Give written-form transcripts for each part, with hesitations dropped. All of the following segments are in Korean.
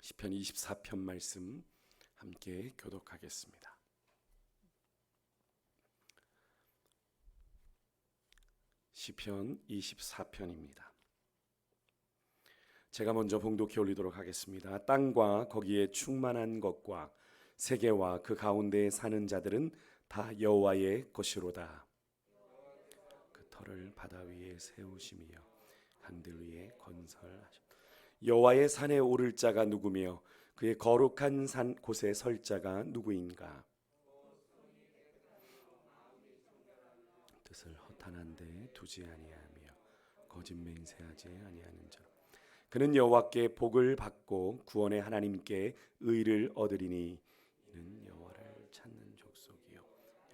시편 24편 말씀 함께 교독하겠습니다. 시편 24편입니다. 제가 먼저 봉독해 올리도록 하겠습니다. 땅과 거기에 충만한 것과 세계와 그 가운데에 사는 자들은 다 여호와의 것이로다. 그 터를 바다 위에 세우심이여 강들 위에 건설하심. 여호와의 산에 오를 자가 누구며 그의 거룩한 산 곳에 설 자가 누구인가? 뜻을 허탄한 데 두지 아니하며 거짓 맹세하지 아니하는 자. 그는 여호와께 복을 받고 구원의 하나님께 의를 얻으리니 이는 여호와를 찾는 족속이요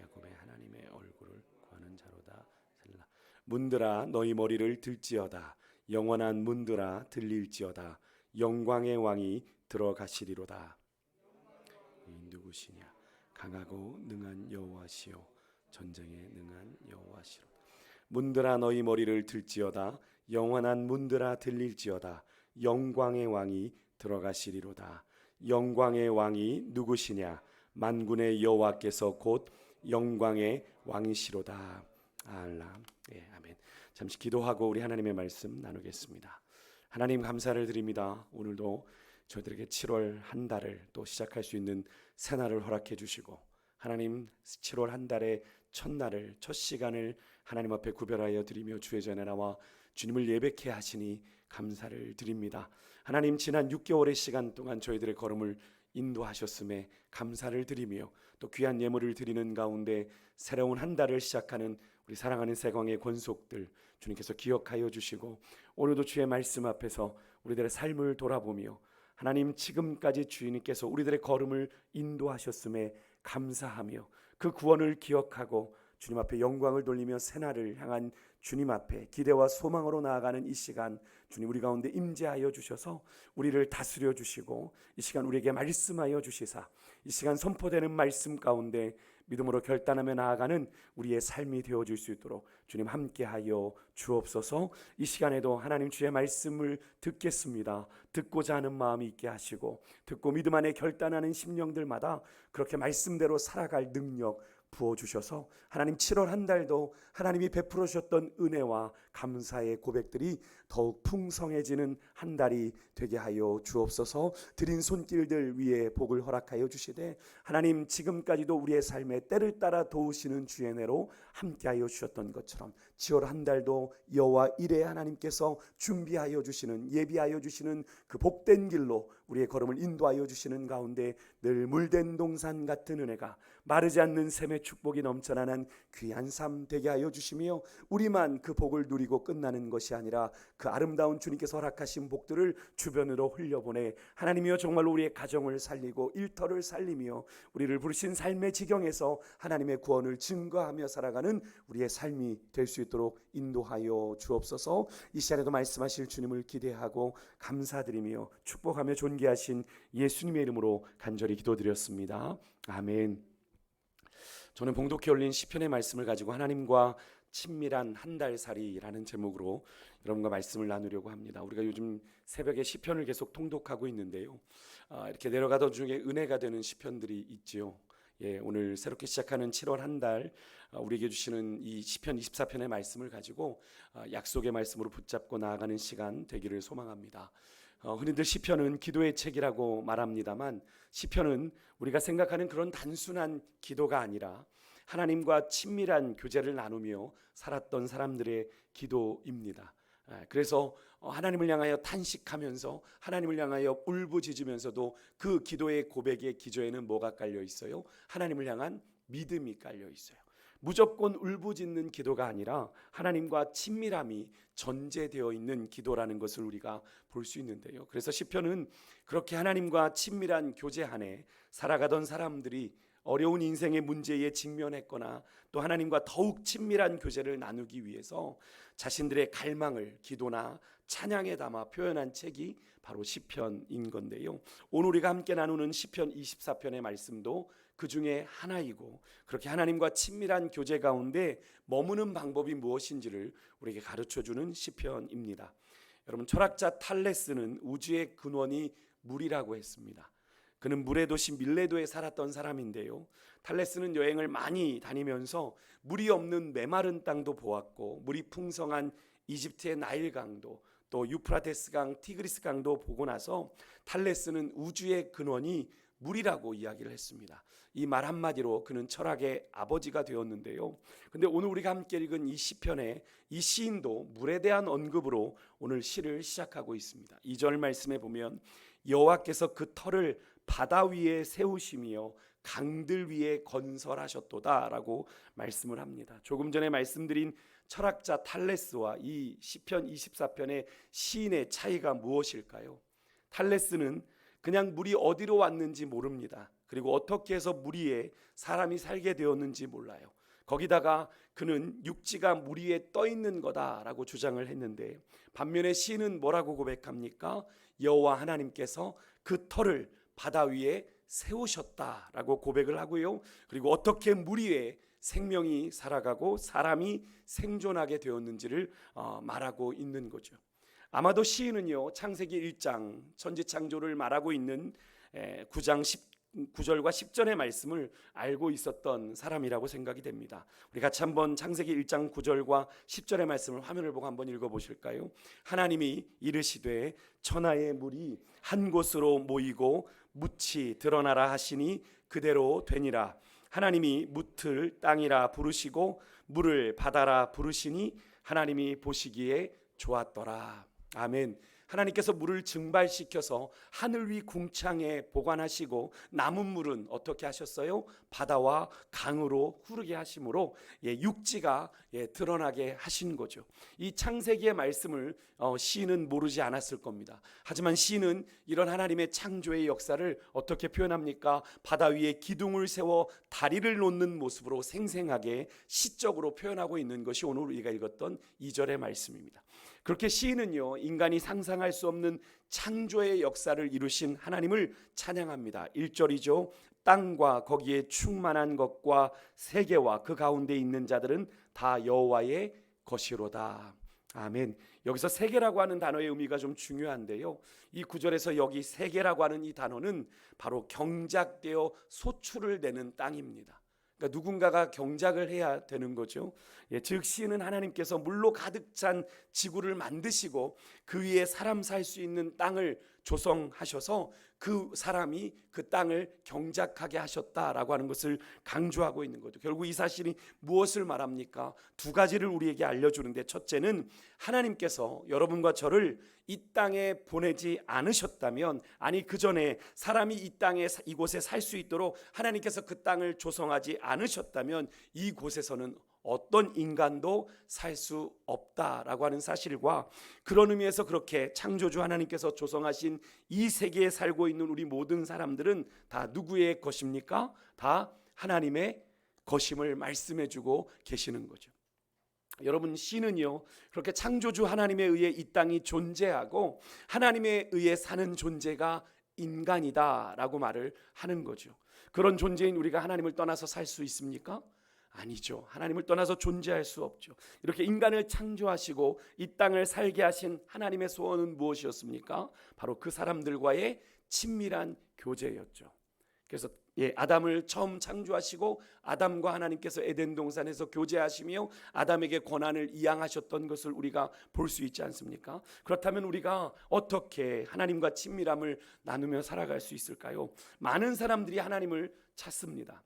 야곱의 하나님의 얼굴을 구하는 자로다. 셀라. 문들아 너희 머리를 들지어다. 영원한 문들아 들릴지어다. 영광의 왕이 들어가시리로다. 이 누구시냐? 강하고 능한 여호와시요 전쟁에 능한 여호와시로. 문들아 너희 머리를 들지어다. 영원한 문들아 들릴지어다. 영광의 왕이 들어가시리로다. 영광의 왕이 누구시냐? 만군의 여호와께서 곧 영광의 왕이시로다. 알라. 예, 아멘. 잠시 기도하고 우리 하나님의 말씀 나누겠습니다. 하나님 감사를 드립니다. 오늘도 저희들에게 7월 한 달을 또 시작할 수 있는 새날을 허락해 주시고 하나님 7월 한 달의 첫날을 첫 시간을 하나님 앞에 구별하여 드리며 주의 전에 나와 주님을 예배케 하시니 감사를 드립니다. 하나님 지난 6개월의 시간 동안 저희들의 걸음을 인도하셨음에 감사를 드리며 또 귀한 예물을 드리는 가운데 새로운 한 달을 시작하는 우리 사랑하는 세광의 권속들 주님께서 기억하여 주시고 오늘도 주의 말씀 앞에서 우리들의 삶을 돌아보며 하나님 지금까지 주님께서 우리들의 걸음을 인도하셨음에 감사하며 그 구원을 기억하고 주님 앞에 영광을 돌리며 새날을 향한 주님 앞에 기대와 소망으로 나아가는 이 시간 주님 우리 가운데 임재하여 주셔서 우리를 다스려 주시고 이 시간 우리에게 말씀하여 주시사 이 시간 선포되는 말씀 가운데 믿음으로 결단하며 나아가는 우리의 삶이 되어줄 수 있도록 주님 함께하여 주옵소서. 이 시간에도 하나님 주의 말씀을 듣겠습니다. 듣고자 하는 마음이 있게 하시고 듣고 믿음 안에 결단하는 심령들마다 그렇게 말씀대로 살아갈 능력 부어주셔서 하나님 7월 한 달도 하나님이 베풀어 주셨던 은혜와 감사의 고백들이 더욱 풍성해지는 한 달이 되게 하여 주옵소서. 드린 손길들 위에 복을 허락하여 주시되 하나님 지금까지도 우리의 삶에 때를 따라 도우시는 주의 은혜로 함께하여 주셨던 것처럼 7월 한 달도 여호와 이레 하나님께서 준비하여 주시는 예비하여 주시는 그 복된 길로 우리의 걸음을 인도하여 주시는 가운데 늘 물된 동산 같은 은혜가 마르지 않는 샘의 축복이 넘쳐나는 귀한 삶 되게 하여 주시며 우리만 그 복을 누리고 끝나는 것이 아니라 그 아름다운 주님께서 허락하신 복들을 주변으로 흘려보내 하나님이여 정말로 우리의 가정을 살리고 일터를 살리며 우리를 부르신 삶의 지경에서 하나님의 구원을 증거하며 살아가는 우리의 삶이 될 수 있도록 인도하여 주옵소서. 이 시간에도 말씀하실 주님을 기대하고 감사드리며 축복하며 존귀하신 예수님의 이름으로 간절히 기도드렸습니다. 아멘. 저는 봉독해 올린 시편의 말씀을 가지고 하나님과 친밀한 한 달살이라는 제목으로 여러분과 말씀을 나누려고 합니다. 우리가 요즘 새벽에 시편을 계속 통독하고 있는데요. 이렇게 내려가던 중에 은혜가 되는 시편들이 있지요. 예, 오늘 새롭게 시작하는 7월 한 달 우리에게 주시는 이 시편 24편의 말씀을 가지고 약속의 말씀으로 붙잡고 나아가는 시간 되기를 소망합니다. 흔히들 시편은 기도의 책이라고 말합니다만 시편은 우리가 생각하는 그런 단순한 기도가 아니라 하나님과 친밀한 교제를 나누며 살았던 사람들의 기도입니다. 그래서 하나님을 향하여 탄식하면서 하나님을 향하여 울부짖으면서도 그 기도의 고백의 기저에는 뭐가 깔려 있어요? 하나님을 향한 믿음이 깔려 있어요. 무조건 울부짖는 기도가 아니라 하나님과 친밀함이 전제되어 있는 기도라는 것을 우리가 볼 수 있는데요. 그래서 시편은 그렇게 하나님과 친밀한 교제 안에 살아가던 사람들이 어려운 인생의 문제에 직면했거나 또 하나님과 더욱 친밀한 교제를 나누기 위해서 자신들의 갈망을 기도나 찬양에 담아 표현한 책이 바로 시편인 건데요. 오늘 우리가 함께 나누는 시편 24편의 말씀도 그 중에 하나이고 그렇게 하나님과 친밀한 교제 가운데 머무는 방법이 무엇인지를 우리에게 가르쳐주는 시편입니다. 여러분 철학자 탈레스는 우주의 근원이 물이라고 했습니다. 그는 물의 도시 밀레도에 살았던 사람인데요. 탈레스는 여행을 많이 다니면서 물이 없는 메마른 땅도 보았고 물이 풍성한 이집트의 나일강도 또 유프라테스강, 티그리스강도 보고 나서 탈레스는 우주의 근원이 물이라고 이야기를 했습니다. 이 말 한마디로 그는 철학의 아버지가 되었는데요. 근데 오늘 우리가 함께 읽은 이 시편에 이 시인도 물에 대한 언급으로 오늘 시를 시작하고 있습니다. 2절 말씀에 보면 여호와께서 그 터를 바다 위에 세우시며 강들 위에 건설하셨도다 라고 말씀을 합니다. 조금 전에 말씀드린 철학자 탈레스와 이 시편 24편의 시인의 차이가 무엇일까요? 탈레스는 그냥 물이 어디로 왔는지 모릅니다. 그리고 어떻게 해서 물 위에 사람이 살게 되었는지 몰라요. 거기다가 그는 육지가 물 위에 떠 있는 거다라고 주장을 했는데 반면에 시인은 뭐라고 고백합니까? 여호와 하나님께서 그 터를 바다 위에 세우셨다라고 고백을 하고요. 그리고 어떻게 물 위에 생명이 살아가고 사람이 생존하게 되었는지를 말하고 있는 거죠. 아마도 시인은요 창세기 1장 천지창조를 말하고 있는 9장 9절과 10절의 말씀을 알고 있었던 사람이라고 생각이 됩니다. 우리 같이 한번 창세기 1장 9절과 10절의 말씀을 화면을 보고 한번 읽어보실까요? 하나님이 이르시되 천하의 물이 한 곳으로 모이고 묻이 드러나라 하시니 그대로 되니라. 하나님이 묻을 땅이라 부르시고 물을 바다라 부르시니 하나님이 보시기에 좋았더라. 아멘. 하나님께서 물을 증발시켜서 하늘 위 궁창에 보관하시고 남은 물은 어떻게 하셨어요? 바다와 강으로 흐르게 하심으로 육지가 드러나게 하신 거죠. 이 창세기의 말씀을 시인은 모르지 않았을 겁니다. 하지만 시인은 이런 하나님의 창조의 역사를 어떻게 표현합니까? 바다 위에 기둥을 세워 다리를 놓는 모습으로 생생하게 시적으로 표현하고 있는 것이 오늘 우리가 읽었던 2절의 말씀입니다. 그렇게 시인은요 인간이 상상할 수 없는 창조의 역사를 이루신 하나님을 찬양합니다. 1절이죠. 땅과 거기에 충만한 것과 세계와 그 가운데 있는 자들은 다 여호와의 것이로다. 아멘. 여기서 세계라고 하는 단어의 의미가 좀 중요한데요. 이 구절에서 여기 세계라고 하는 이 단어는 바로 경작되어 소출을 내는 땅입니다. 그러니까 누군가가 경작을 해야 되는 거죠. 즉 시인은 하나님께서 물로 가득 찬 지구를 만드시고 그 위에 사람 살 수 있는 땅을 조성하셔서 그 사람이 그 땅을 경작하게 하셨다라고 하는 것을 강조하고 있는 거죠. 결국 이 사실이 무엇을 말합니까? 두 가지를 우리에게 알려주는데 첫째는 하나님께서 여러분과 저를 이 땅에 보내지 않으셨다면 아니 그 전에 사람이 이 땅에 이곳에 살 수 있도록 하나님께서 그 땅을 조성하지 않으셨다면 이곳에서는 어떤 인간도 살 수 없다라고 하는 사실과 그런 의미에서 그렇게 창조주 하나님께서 조성하신 이 세계에 살고 있는 우리 모든 사람들은 다 누구의 것입니까? 다 하나님의 것임을 말씀해 주고 계시는 거죠. 여러분 시는요 그렇게 창조주 하나님에 의해 이 땅이 존재하고 하나님에 의해 사는 존재가 인간이다라고 말을 하는 거죠. 그런 존재인 우리가 하나님을 떠나서 살 수 있습니까? 아니죠. 하나님을 떠나서 존재할 수 없죠. 이렇게 인간을 창조하시고 이 땅을 살게 하신 하나님의 소원은 무엇이었습니까? 바로 그 사람들과의 친밀한 교제였죠. 그래서 아담을 처음 창조하시고 아담과 하나님께서 에덴 동산에서 교제하시며 아담에게 권한을 이양하셨던 것을 우리가 볼 수 있지 않습니까? 그렇다면 우리가 어떻게 하나님과 친밀함을 나누며 살아갈 수 있을까요? 많은 사람들이 하나님을 찾습니다.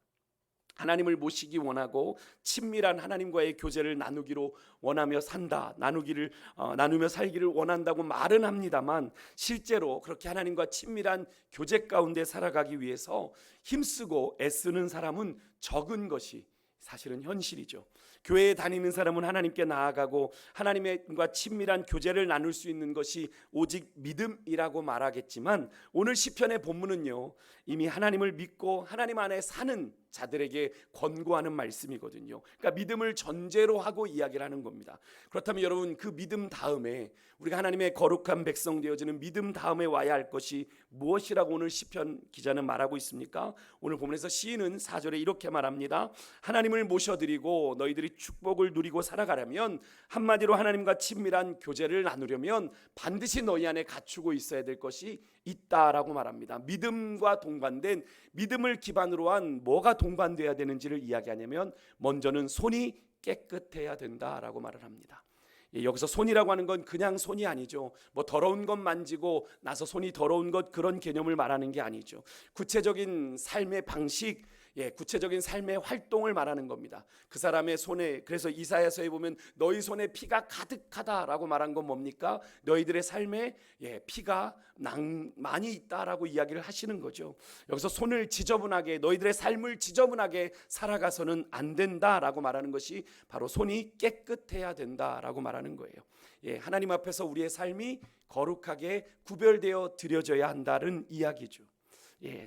하나님을 모시기 원하고 친밀한 하나님과의 교제를 나누기로 원하며 산다, 나누며 살기를 원한다고 말은 합니다만 실제로 그렇게 하나님과 친밀한 교제 가운데 살아가기 위해서 힘쓰고 애쓰는 사람은 적은 것이 사실은 현실이죠. 교회에 다니는 사람은 하나님께 나아가고 하나님과 친밀한 교제를 나눌 수 있는 것이 오직 믿음이라고 말하겠지만 오늘 시편의 본문은요 이미 하나님을 믿고 하나님 안에 사는 자들에게 권고하는 말씀이거든요. 그러니까 믿음을 전제로 하고 이야기를 하는 겁니다. 그렇다면 여러분 그 믿음 다음에 우리가 하나님의 거룩한 백성 되어지는 믿음 다음에 와야 할 것이 무엇이라고 오늘 시편 기자는 말하고 있습니까? 오늘 본문에서 시인은 4절에 이렇게 말합니다. 하나님을 모셔드리고 너희들이 너희들이 축복을 누리고 살아가려면, 한마디로 하나님과 친밀한 교제를 나누려면 반드시 너희 안에 갖추고 있어야 될 것이 있다라고 말합니다. 믿음과 동반된, 믿음을 기반으로 한 뭐가 동반돼야 되는지를 이야기하냐면 먼저는 손이 깨끗해야 된다라고 말을 합니다. 여기서 손이라고 하는 건 그냥 손이 아니죠. 뭐 더러운 것 만지고 나서 손이 더러운 것, 그런 개념을 말하는 게 아니죠. 구체적인 삶의 방식, 구체적인 삶의 활동을 말하는 겁니다. 그 사람의 손에, 그래서 이사야서에 보면 너희 손에 피가 가득하다라고 말한 건 뭡니까? 너희들의 삶에 피가 많이 있다라고 이야기를 하시는 거죠. 여기서 손을 지저분하게, 너희들의 삶을 지저분하게 살아가서는 안 된다라고 말하는 것이 바로 손이 깨끗해야 된다라고 말하는 거예요. 하나님 앞에서 우리의 삶이 거룩하게 구별되어 드려져야 한다는 이야기죠.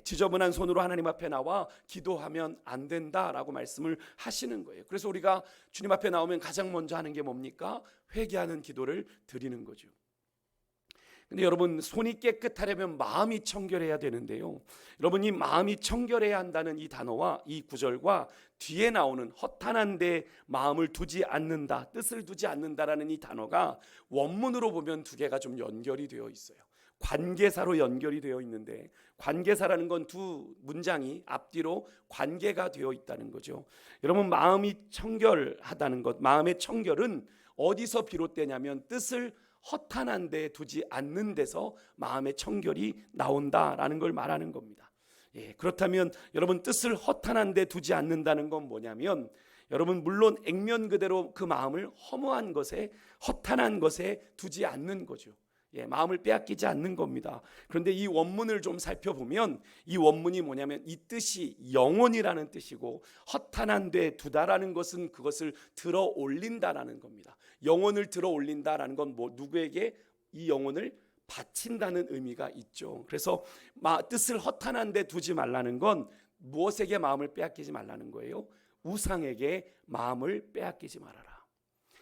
지저분한 손으로 하나님 앞에 나와 기도하면 안 된다라고 말씀을 하시는 거예요. 그래서 우리가 주님 앞에 나오면 가장 먼저 하는 게 뭡니까? 회개하는 기도를 드리는 거죠. 근데 여러분, 손이 깨끗하려면 마음이 청결해야 되는데요. 여러분, 이 마음이 청결해야 한다는 이 단어와 이 구절과 뒤에 나오는 허탄한 데 마음을 두지 않는다, 뜻을 두지 않는다라는 이 단어가 원문으로 보면 두 개가 좀 연결이 되어 있어요. 관계사로 연결이 되어 있는데, 관계사라는 건 두 문장이 앞뒤로 관계가 되어 있다는 거죠. 여러분, 마음이 청결하다는 것, 마음의 청결은 어디서 비롯되냐면 뜻을 허탄한 데 두지 않는 데서 마음의 청결이 나온다라는 걸 말하는 겁니다. 그렇다면 여러분, 뜻을 허탄한 데 두지 않는다는 건 뭐냐면, 여러분, 물론 액면 그대로 그 마음을 허무한 것에, 허탄한 것에 두지 않는 거죠. 마음을 빼앗기지 않는 겁니다. 그런데 이 원문을 좀 살펴보면 이 원문이 뭐냐면, 이 뜻이 영혼이라는 뜻이고, 허탄한 데 두다라는 것은 그것을 들어 올린다라는 겁니다. 영혼을 들어 올린다라는 건 누구에게 이 영혼을 바친다는 의미가 있죠. 그래서 뜻을 허탄한 데 두지 말라는 건 무엇에게 마음을 빼앗기지 말라는 거예요? 우상에게 마음을 빼앗기지 말아라.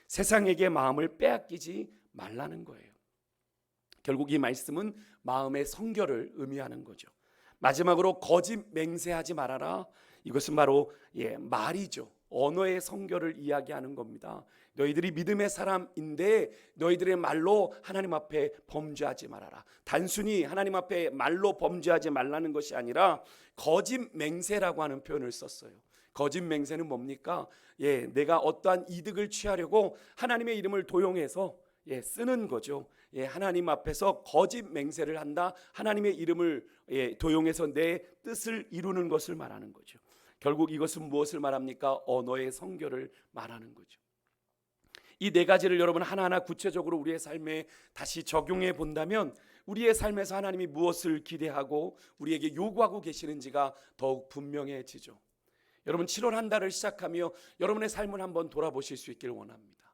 세상에게 마음을 빼앗기지 말라는 거예요. 결국 이 말씀은 마음의 성결을 의미하는 거죠. 마지막으로 거짓 맹세하지 말아라. 이것은 바로 말이죠. 언어의 성결을 이야기하는 겁니다. 너희들이 믿음의 사람인데 너희들의 말로 하나님 앞에 범죄하지 말아라. 단순히 하나님 앞에 말로 범죄하지 말라는 것이 아니라 거짓 맹세라고 하는 표현을 썼어요. 거짓 맹세는 뭡니까? 내가 어떠한 이득을 취하려고 하나님의 이름을 도용해서 쓰는 거죠. 하나님 앞에서 거짓 맹세를 한다. 하나님의 이름을 도용해서 내 뜻을 이루는 것을 말하는 거죠. 결국 이것은 무엇을 말합니까? 언어의 성결을 말하는 거죠. 이 네 가지를 여러분 하나하나 구체적으로 우리의 삶에 다시 적용해 본다면 우리의 삶에서 하나님이 무엇을 기대하고 우리에게 요구하고 계시는지가 더욱 분명해지죠. 여러분, 7월 한 달을 시작하며 여러분의 삶을 한번 돌아보실 수 있기를 원합니다.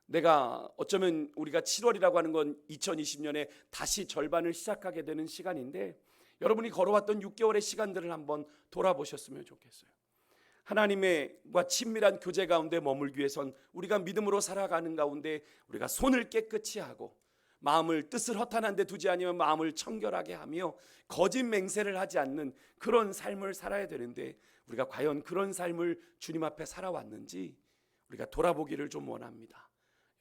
내가 어쩌면 우리가 7월이라고 하는 건 2020년에 다시 절반을 시작하게 되는 시간인데, 여러분이 걸어왔던 6개월의 시간들을 한번 돌아보셨으면 좋겠어요. 하나님과 친밀한 교제 가운데 머물기 위해선 우리가 믿음으로 살아가는 가운데 우리가 손을 깨끗이 하고 마음을, 뜻을 허탄한 데 두지 아니면 마음을 청결하게 하며 거짓 맹세를 하지 않는 그런 삶을 살아야 되는데, 우리가 과연 그런 삶을 주님 앞에 살아왔는지 우리가 돌아보기를 좀 원합니다.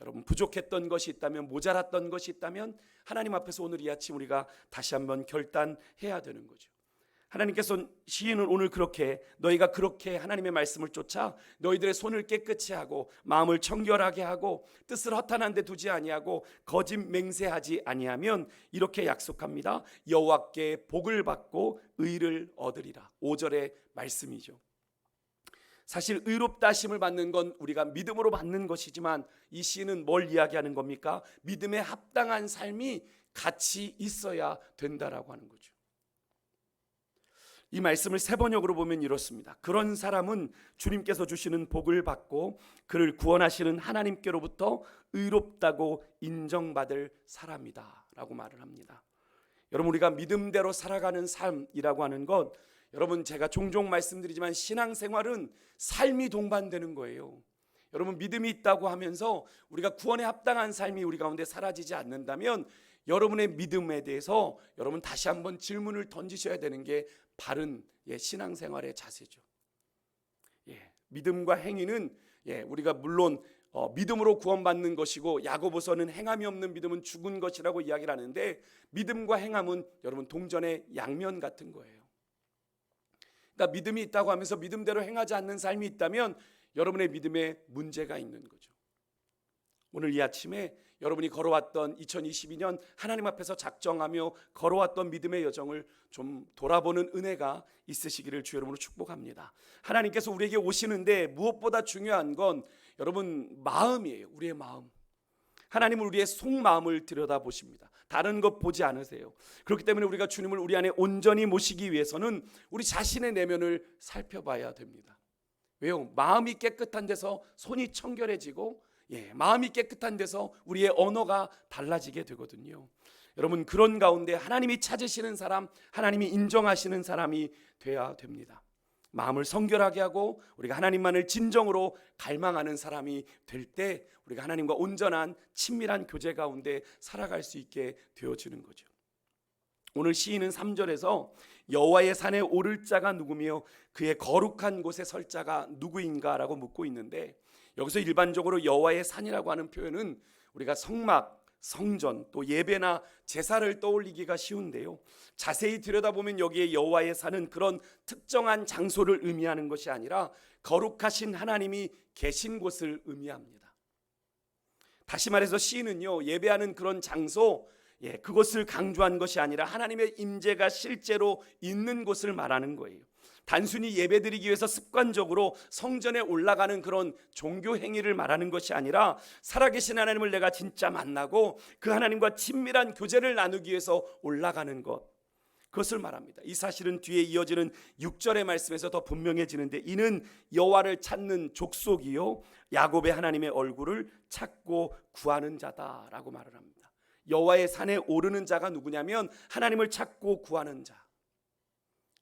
여러분, 부족했던 것이 있다면, 모자랐던 것이 있다면 하나님 앞에서 오늘 이 아침 우리가 다시 한번 결단해야 되는 거죠. 하나님께서, 시인은 오늘 그렇게, 너희가 그렇게 하나님의 말씀을 쫓아 너희들의 손을 깨끗이 하고 마음을 청결하게 하고 뜻을 허탄한 데 두지 아니하고 거짓 맹세하지 아니하면 이렇게 약속합니다. 여호와께 복을 받고 의를 얻으리라. 5절의 말씀이죠. 사실 의롭다 하심을 받는 건 우리가 믿음으로 받는 것이지만, 이 시인은 뭘 이야기하는 겁니까? 믿음에 합당한 삶이 같이 있어야 된다라고 하는 거죠. 이 말씀을 세번역으로 보면 이렇습니다. 그런 사람은 주님께서 주시는 복을 받고 그를 구원하시는 하나님께로부터 의롭다고 인정받을 사람이다 라고 말을 합니다. 여러분, 우리가 믿음대로 살아가는 삶이라고 하는 것, 여러분, 제가 종종 말씀드리지만 신앙생활은 삶이 동반되는 거예요. 여러분, 믿음이 있다고 하면서 우리가 구원에 합당한 삶이 우리 가운데 사라지지 않는다면 여러분의 믿음에 대해서 여러분 다시 한번 질문을 던지셔야 되는 게 바른 신앙생활의 자세죠. 믿음과 행위는 우리가 물론 믿음으로 구원받는 것이고 야고보서는 행함이 없는 믿음은 죽은 것이라고 이야기를 하는데, 믿음과 행함은 여러분 동전의 양면 같은 거예요. 그러니까 믿음이 있다고 하면서 믿음대로 행하지 않는 삶이 있다면 여러분의 믿음에 문제가 있는 거죠. 오늘 이 아침에 여러분이 걸어왔던 2022년 하나님 앞에서 작정하며 걸어왔던 믿음의 여정을 좀 돌아보는 은혜가 있으시기를 주 여러분으로 축복합니다. 하나님께서 우리에게 오시는데 무엇보다 중요한 건 여러분 마음이에요. 우리의 마음. 하나님은 우리의 속마음을 들여다보십니다. 다른 것 보지 않으세요. 그렇기 때문에 우리가 주님을 우리 안에 온전히 모시기 위해서는 우리 자신의 내면을 살펴봐야 됩니다. 왜요? 마음이 깨끗한 데서 손이 청결해지고, 마음이 깨끗한 데서 우리의 언어가 달라지게 되거든요. 여러분, 그런 가운데 하나님이 찾으시는 사람, 하나님이 인정하시는 사람이 돼야 됩니다. 마음을 성결하게 하고 우리가 하나님만을 진정으로 갈망하는 사람이 될 때 우리가 하나님과 온전한 친밀한 교제 가운데 살아갈 수 있게 되어지는 거죠. 오늘 시인은 3절에서 여호와의 산에 오를 자가 누구며 그의 거룩한 곳에 설 자가 누구인가 라고 묻고 있는데, 여기서 일반적으로 여호와의 산이라고 하는 표현은 우리가 성막, 성전, 또 예배나 제사를 떠올리기가 쉬운데요, 자세히 들여다보면 여기에 여호와의 산은 그런 특정한 장소를 의미하는 것이 아니라 거룩하신 하나님이 계신 곳을 의미합니다. 다시 말해서 시인은요, 예배하는 그런 장소, 그것을 강조한 것이 아니라 하나님의 임재가 실제로 있는 곳을 말하는 거예요. 단순히 예배드리기 위해서 습관적으로 성전에 올라가는 그런 종교 행위를 말하는 것이 아니라 살아계신 하나님을 내가 진짜 만나고 그 하나님과 친밀한 교제를 나누기 위해서 올라가는 것, 그것을 말합니다. 이 사실은 뒤에 이어지는 6절의 말씀에서 더 분명해지는데, 이는 여호와를 찾는 족속이요 야곱의 하나님의 얼굴을 찾고 구하는 자다라고 말을 합니다. 여호와의 산에 오르는 자가 누구냐면 하나님을 찾고 구하는 자.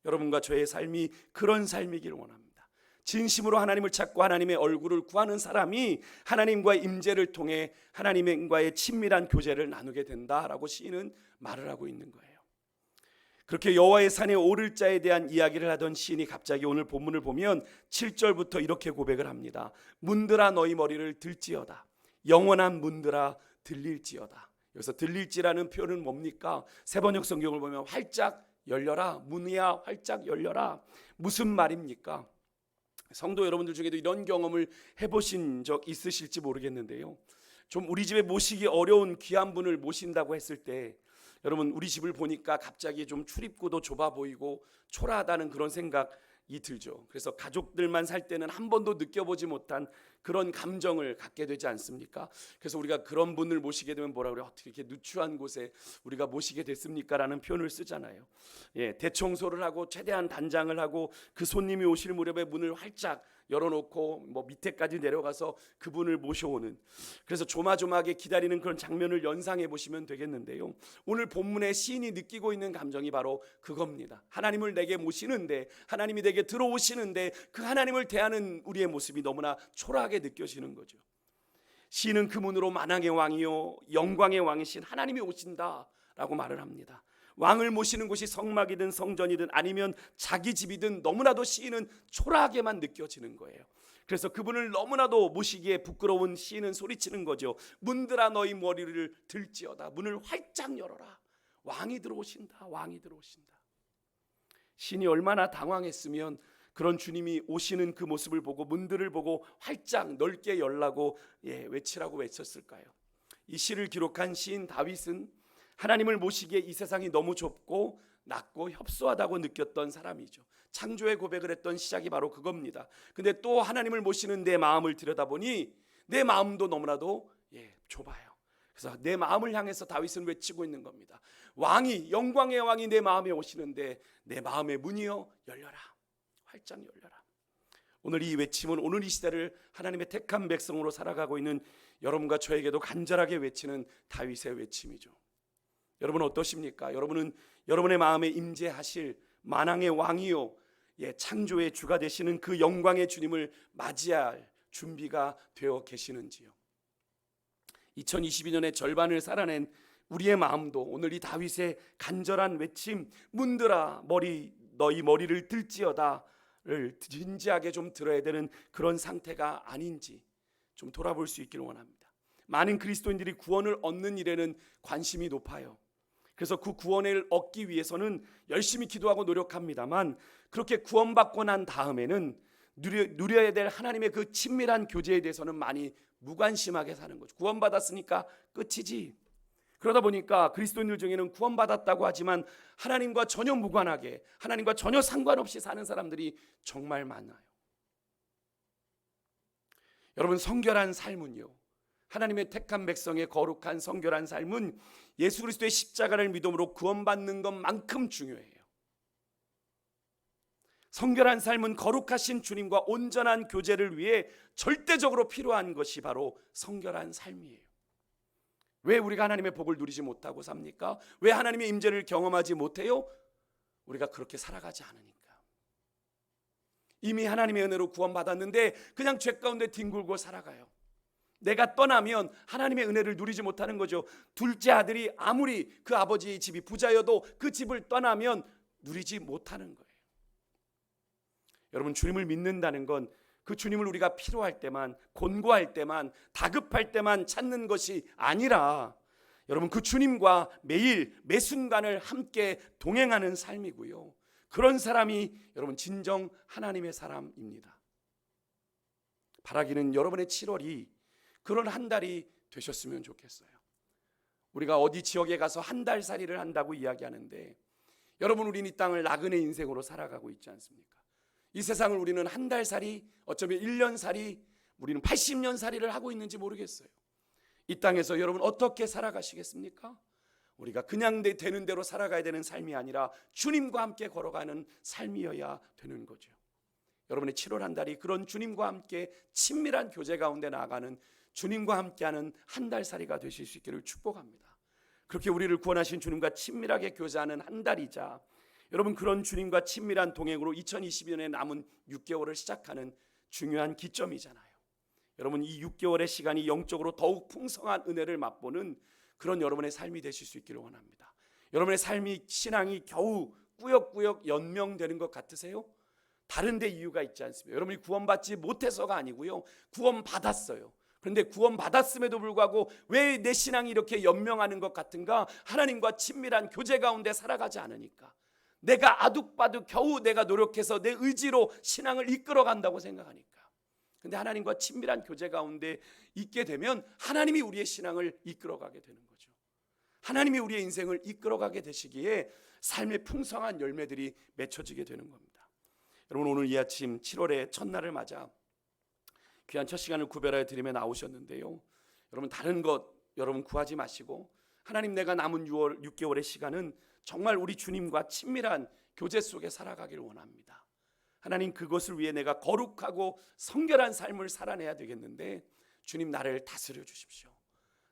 여러분과 저의 삶이 그런 삶이길 원합니다. 진심으로 하나님을 찾고 하나님의 얼굴을 구하는 사람이 하나님과의 임재를 통해 하나님과의 친밀한 교제를 나누게 된다라고 시인은 말을 하고 있는 거예요. 그렇게 여호와의 산에 오를 자에 대한 이야기를 하던 시인이 갑자기 오늘 본문을 보면 7절부터 이렇게 고백을 합니다. 문들아 너희 머리를 들지어다. 영원한 문들아 들릴지어다. 여기서 들릴지라는 표현은 뭡니까? 세번역 성경을 보면 활짝 열려라, 문이야 활짝 열려라. 무슨 말입니까? 성도 여러분들 중에도 이런 경험을 해보신 적 있으실지 모르겠는데요, 좀 우리 집에 모시기 어려운 귀한 분을 모신다고 했을 때 여러분, 우리 집을 보니까 갑자기 좀 출입구도 좁아 보이고 초라하다는 그런 생각이 들죠. 그래서 가족들만 살 때는 한 번도 느껴보지 못한 그런 감정을 갖게 되지 않습니까? 그래서 우리가 그런 분을 모시게 되면 뭐라 그래요? 어떻게 이렇게 누추한 곳에 우리가 모시게 됐습니까? 라는 표현을 쓰잖아요. 대청소를 하고 최대한 단장을 하고 그 손님이 오실 무렵에 문을 활짝 열어놓고 밑에까지 내려가서 그분을 모셔오는, 그래서 조마조마하게 기다리는 그런 장면을 연상해 보시면 되겠는데요, 오늘 본문의 시인이 느끼고 있는 감정이 바로 그겁니다. 하나님을 내게 모시는데, 하나님이 내게 들어오시는데 그 하나님을 대하는 우리의 모습이 너무나 초라하게 느껴지는 거죠. 시인은 그 문으로 만왕의 왕이요 영광의 왕이신 하나님이 오신다라고 말을 합니다. 왕을 모시는 곳이 성막이든 성전이든 아니면 자기 집이든 너무나도 시인은 초라하게만 느껴지는 거예요. 그래서 그분을 너무나도 모시기에 부끄러운 시인은 소리치는 거죠. 문들아 너희 머리를 들지어다. 문을 활짝 열어라. 왕이 들어오신다. 왕이 들어오신다. 시인이 얼마나 당황했으면 그런 주님이 오시는 그 모습을 보고 문들을 보고 활짝 넓게 열라고 외치라고 외쳤을까요? 이 시를 기록한 시인 다윗은 하나님을 모시기에 이 세상이 너무 좁고 낮고 협소하다고 느꼈던 사람이죠. 창조의 고백을 했던 시작이 바로 그겁니다. 근데 또 하나님을 모시는 내 마음을 들여다보니 내 마음도 너무나도 좁아요. 그래서 내 마음을 향해서 다윗은 외치고 있는 겁니다. 왕이, 영광의 왕이 내 마음에 오시는데 내 마음의 문이여 열려라. 활짝 열려라. 오늘 이 외침은 오늘 이 시대를 하나님의 택한 백성으로 살아가고 있는 여러분과 저에게도 간절하게 외치는 다윗의 외침이죠. 여러분 어떠십니까? 여러분은 여러분의 마음에 임재하실 만왕의 왕이요 창조의 주가 되시는 그 영광의 주님을 맞이할 준비가 되어 계시는지요? 2022년의 절반을 살아낸 우리의 마음도 오늘 이 다윗의 간절한 외침, 문들아 너희 머리를 들지어다 진지하게 좀 들어야 되는 그런 상태가 아닌지 좀 돌아볼 수 있기를 원합니다. 많은 그리스도인들이 구원을 얻는 일에는 관심이 높아요. 그래서 그 구원을 얻기 위해서는 열심히 기도하고 노력합니다만, 그렇게 구원받고 난 다음에는 누려야 될 하나님의 그 친밀한 교제에 대해서는 많이 무관심하게 사는 거죠. 구원받았으니까 끝이지. 그러다 보니까 그리스도인들 중에는 구원받았다고 하지만 하나님과 전혀 무관하게, 하나님과 전혀 상관없이 사는 사람들이 정말 많아요. 여러분, 성결한 삶은요, 하나님의 택한 백성의 거룩한 성결한 삶은 예수 그리스도의 십자가를 믿음으로 구원받는 것만큼 중요해요. 성결한 삶은 거룩하신 주님과 온전한 교제를 위해 절대적으로 필요한 것이 바로 성결한 삶이에요. 왜 우리가 하나님의 복을 누리지 못하고 삽니까? 왜 하나님의 임재를 경험하지 못해요? 우리가 그렇게 살아가지 않으니까. 이미 하나님의 은혜로 구원받았는데 그냥 죄 가운데 뒹굴고 살아가요. 내가 떠나면 하나님의 은혜를 누리지 못하는 거죠. 둘째 아들이 아무리 그 아버지의 집이 부자여도 그 집을 떠나면 누리지 못하는 거예요. 여러분, 주님을 믿는다는 건 그 주님을 우리가 필요할 때만, 곤고할 때만, 다급할 때만 찾는 것이 아니라, 여러분, 그 주님과 매일 매 순간을 함께 동행하는 삶이고요. 그런 사람이 여러분 진정 하나님의 사람입니다. 바라기는 여러분의 7월이 그런 한 달이 되셨으면 좋겠어요. 우리가 어디 지역에 가서 한 달 살이를 한다고 이야기하는데, 여러분, 우리는 이 땅을 나그네 인생으로 살아가고 있지 않습니까? 이 세상을 우리는 한 달 살이, 어쩌면 1년 살이, 우리는 80년 살이를 하고 있는지 모르겠어요. 이 땅에서 여러분 어떻게 살아가시겠습니까? 우리가 그냥 되는 대로 살아가야 되는 삶이 아니라 주님과 함께 걸어가는 삶이어야 되는 거죠. 여러분의 7월 한 달이 그런 주님과 함께 친밀한 교제 가운데 나아가는, 주님과 함께하는 한 달 살이가 되실 수 있기를 축복합니다. 그렇게 우리를 구원하신 주님과 친밀하게 교제하는 한 달이자, 여러분, 그런 주님과 친밀한 동행으로 2022년에 남은 6개월을 시작하는 중요한 기점이잖아요. 여러분, 이 6개월의 시간이 영적으로 더욱 풍성한 은혜를 맛보는 그런 여러분의 삶이 되실 수 있기를 원합니다. 여러분의 삶이, 신앙이 겨우 꾸역꾸역 연명되는 것 같으세요? 다른 데 이유가 있지 않습니까? 여러분이 구원받지 못해서가 아니고요, 구원받았어요. 그런데 구원받았음에도 불구하고 왜 내 신앙이 이렇게 연명하는 것 같은가? 하나님과 친밀한 교제 가운데 살아가지 않으니까. 내가 아둑바둑 겨우 내가 노력해서 내 의지로 신앙을 이끌어 간다고 생각하니까. 근데 하나님과 친밀한 교제 가운데 있게 되면 하나님이 우리의 신앙을 이끌어 가게 되는 거죠. 하나님이 우리의 인생을 이끌어 가게 되시기에 삶의 풍성한 열매들이 맺혀지게 되는 겁니다. 여러분, 오늘 이 아침 7월의 첫날을 맞아 귀한 첫 시간을 구별하여 드리며 나오셨는데요, 여러분, 다른 것 여러분 구하지 마시고, 하나님, 내가 남은 6개월의 시간은 정말 우리 주님과 친밀한 교제 속에 살아가기를 원합니다. 하나님, 그것을 위해 내가 거룩하고 성결한 삶을 살아내야 되겠는데, 주님, 나를 다스려 주십시오.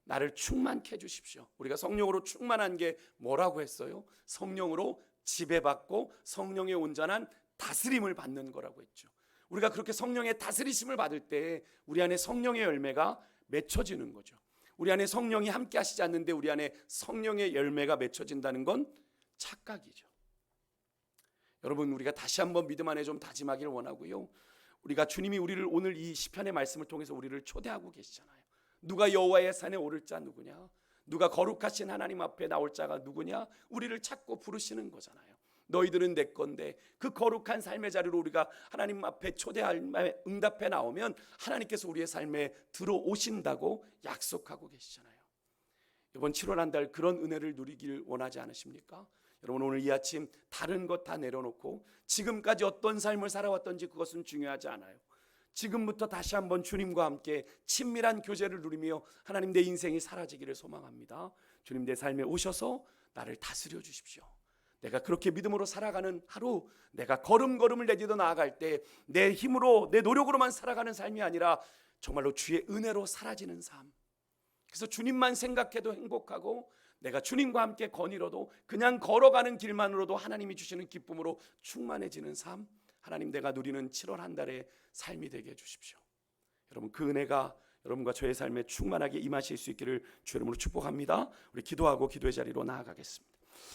나를 충만케 해 주십시오. 우리가 성령으로 충만한 게 뭐라고 했어요? 성령으로 지배받고 성령의 온전한 다스림을 받는 거라고 했죠. 우리가 그렇게 성령의 다스리심을 받을 때 우리 안에 성령의 열매가 맺혀지는 거죠. 우리 안에 성령이 함께 하시지 않는데 우리 안에 성령의 열매가 맺혀진다는 건 착각이죠. 여러분, 우리가 다시 한번 믿음 안에 좀 다짐하기를 원하고요, 우리가 주님이 우리를 오늘 이 시편의 말씀을 통해서 우리를 초대하고 계시잖아요. 누가 여호와의 산에 오를 자 누구냐? 누가 거룩하신 하나님 앞에 나올 자가 누구냐? 우리를 찾고 부르시는 거잖아요. 너희들은 내 건데, 그 거룩한 삶의 자리로 우리가 하나님 앞에 초대할 응답해 나오면 하나님께서 우리의 삶에 들어오신다고 약속하고 계시잖아요. 이번 7월 한 달 그런 은혜를 누리길 원하지 않으십니까? 여러분, 오늘 이 아침 다른 것 다 내려놓고 지금까지 어떤 삶을 살아왔던지 그것은 중요하지 않아요. 지금부터 다시 한번 주님과 함께 친밀한 교제를 누리며 하나님, 내 인생이 사라지기를 소망합니다. 주님, 내 삶에 오셔서 나를 다스려 주십시오. 내가 그렇게 믿음으로 살아가는 하루, 내가 걸음걸음을 내딛어 나아갈 때 내 힘으로, 내 노력으로만 살아가는 삶이 아니라 정말로 주의 은혜로 사라지는 삶. 그래서 주님만 생각해도 행복하고, 내가 주님과 함께 거닐어도 그냥 걸어가는 길만으로도 하나님이 주시는 기쁨으로 충만해지는 삶, 하나님, 내가 누리는 7월 한 달의 삶이 되게 해주십시오. 여러분, 그 은혜가 여러분과 저의 삶에 충만하게 임하실 수 있기를 주 이름으로 축복합니다. 우리 기도하고 기도의 자리로 나아가겠습니다.